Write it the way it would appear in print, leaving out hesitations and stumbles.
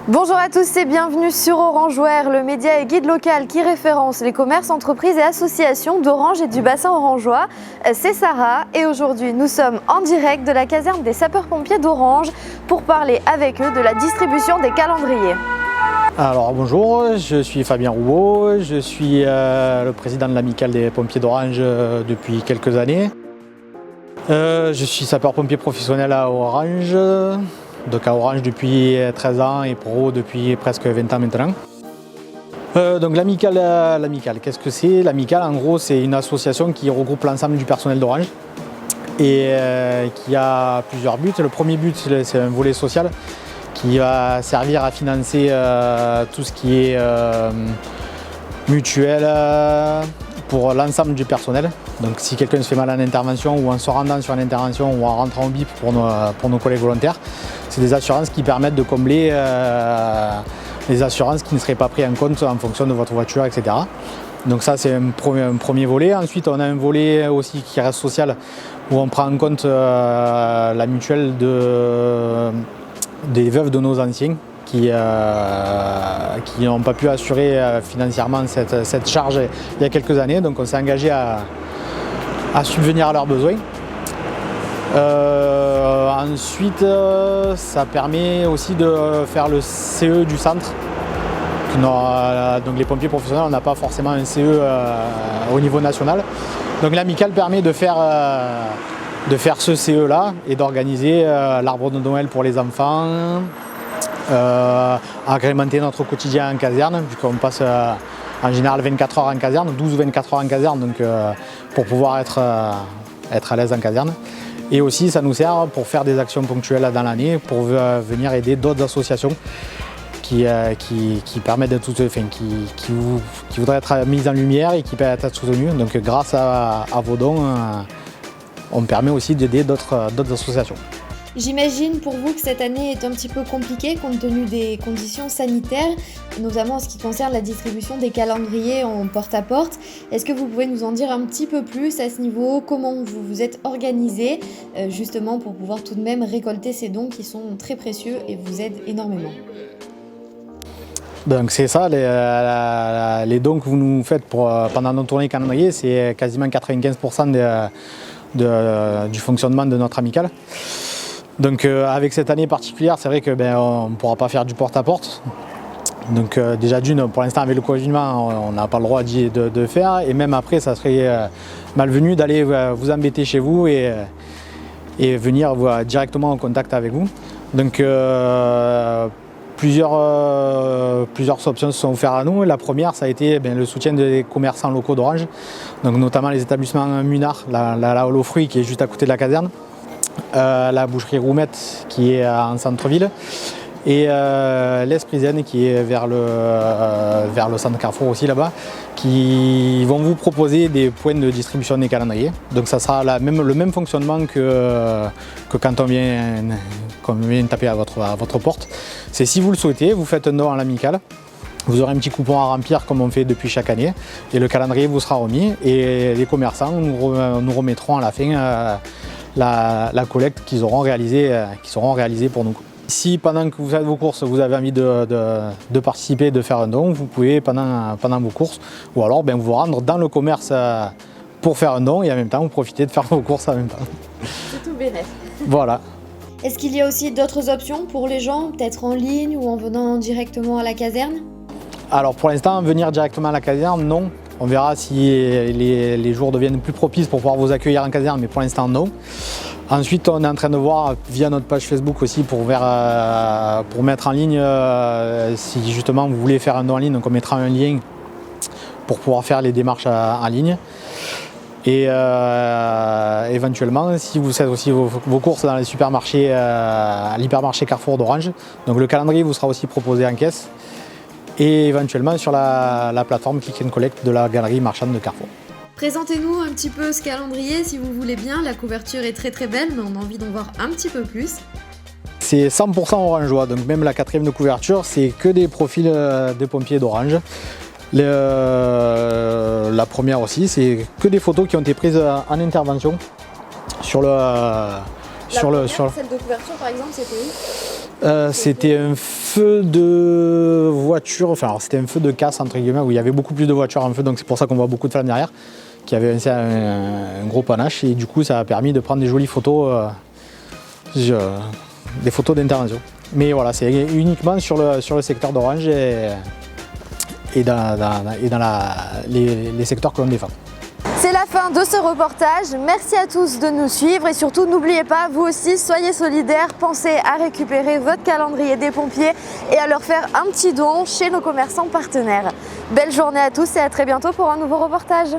Bonjour à tous et bienvenue sur Orangewear, le média et guide local qui référence les commerces, entreprises et associations d'Orange et du bassin orangeois. C'est Sarah et aujourd'hui nous sommes en direct de la caserne des sapeurs-pompiers d'Orange pour parler avec eux de la distribution des calendriers. Alors bonjour, je suis Fabien Roubaud, je suis le président de l'amicale des pompiers d'Orange depuis quelques années. Je suis sapeur-pompier professionnel à Orange. Donc à Orange depuis 13 ans et pro depuis presque 20 ans maintenant. Donc l'amicale, qu'est-ce que c'est? L'amicale en gros c'est une association qui regroupe l'ensemble du personnel d'Orange et qui a plusieurs buts. Le premier but c'est un volet social qui va servir à financer tout ce qui est mutuel pour l'ensemble du personnel. Donc si quelqu'un se fait mal en intervention ou en se rendant sur une intervention ou en rentrant au BIP pour nos collègues volontaires, c'est des assurances qui permettent de combler les assurances qui ne seraient pas prises en compte en fonction de votre voiture, etc. Donc ça c'est un premier volet. Ensuite on a un volet aussi qui reste social où on prend en compte la mutuelle des veuves de nos anciens qui n'ont pas pu assurer financièrement cette charge il y a quelques années. Donc on s'est engagé à subvenir à leurs besoins. Ensuite, ça permet aussi de faire le CE du centre. Donc les pompiers professionnels, on n'a pas forcément un CE au niveau national. Donc l'amicale permet de faire ce CE-là et d'organiser l'arbre de Noël pour les enfants, agrémenter notre quotidien en caserne, puisqu'on passe en général 24 heures en caserne, 12 ou 24 heures en caserne, donc pour pouvoir être à l'aise en caserne. Et aussi ça nous sert pour faire des actions ponctuelles dans l'année, pour venir aider d'autres associations qui permettent d'être qui voudraient être mises en lumière et qui peuvent être soutenues. Donc grâce à vos dons, on permet aussi d'aider d'autres associations. J'imagine pour vous que cette année est un petit peu compliquée compte tenu des conditions sanitaires, notamment en ce qui concerne la distribution des calendriers en porte-à-porte. Est-ce que vous pouvez nous en dire un petit peu plus à ce niveau? Comment vous vous êtes organisé justement pour pouvoir tout de même récolter ces dons qui sont très précieux et vous aident énormément? Donc c'est ça, les dons que vous nous faites pendant nos tournées calendrier, c'est quasiment 95% du fonctionnement de notre amicale. Donc avec cette année particulière, c'est vrai que on ne pourra pas faire du porte-à-porte. Donc déjà d'une, pour l'instant avec le confinement, on n'a pas le droit de faire. Et même après, ça serait malvenu d'aller vous embêter chez vous et venir directement en contact avec vous. Donc plusieurs options se sont offertes à nous. La première, ça a été le soutien des commerçants locaux d'Orange, donc notamment les établissements Munard, la Hall aux fruits qui est juste à côté de la caserne, la boucherie Roumette qui est en centre-ville et l'Esprit Zen qui est vers le centre Carrefour aussi là-bas, qui vont vous proposer des points de distribution des calendriers. Donc ça sera le même fonctionnement que quand on vient taper à votre porte. C'est si vous le souhaitez, vous faites un don à l'amicale. Vous aurez un petit coupon à remplir comme on fait depuis chaque année et le calendrier vous sera remis et les commerçants nous remettront à la fin la collecte qu'ils auront réalisée pour nous. Si pendant que vous faites vos courses, vous avez envie de participer, de faire un don, vous pouvez pendant vos courses ou alors vous rendre dans le commerce pour faire un don et en même temps vous profitez de faire vos courses en même temps. C'est tout bénef. Voilà. Est-ce qu'il y a aussi d'autres options pour les gens, peut-être en ligne ou en venant directement à la caserne? Alors pour l'instant, venir directement à la caserne, non. On verra si les jours deviennent plus propices pour pouvoir vous accueillir en caserne, mais pour l'instant, non. Ensuite, on est en train de voir via notre page Facebook aussi pour mettre en ligne, si justement vous voulez faire un don en ligne, donc on mettra un lien pour pouvoir faire les démarches en ligne. Et éventuellement, si vous faites aussi vos courses dans les supermarchés, à l'hypermarché Carrefour d'Orange, donc le calendrier vous sera aussi proposé en caisse. Et éventuellement sur la plateforme Click and Collect de la galerie marchande de Carrefour. Présentez-nous un petit peu ce calendrier si vous voulez bien, la couverture est très très belle mais on a envie d'en voir un petit peu plus. C'est 100% orangeois, donc même la 4e de couverture c'est que des profils de pompiers d'Orange. La première aussi, c'est que des photos qui ont été prises en intervention sur le... Celle de couverture par exemple, c'était où ? C'était un feu de voiture, enfin alors c'était un feu de casse entre guillemets où il y avait beaucoup plus de voitures en feu, donc c'est pour ça qu'on voit beaucoup de flammes derrière, qui avait un gros panache et du coup ça a permis de prendre des jolies photos, des photos d'intervention. Mais voilà, c'est uniquement sur le secteur d'Orange et dans les secteurs que l'on défend. C'est la fin de ce reportage. Merci à tous de nous suivre et surtout n'oubliez pas, vous aussi, soyez solidaires, pensez à récupérer votre calendrier des pompiers et à leur faire un petit don chez nos commerçants partenaires. Belle journée à tous et à très bientôt pour un nouveau reportage.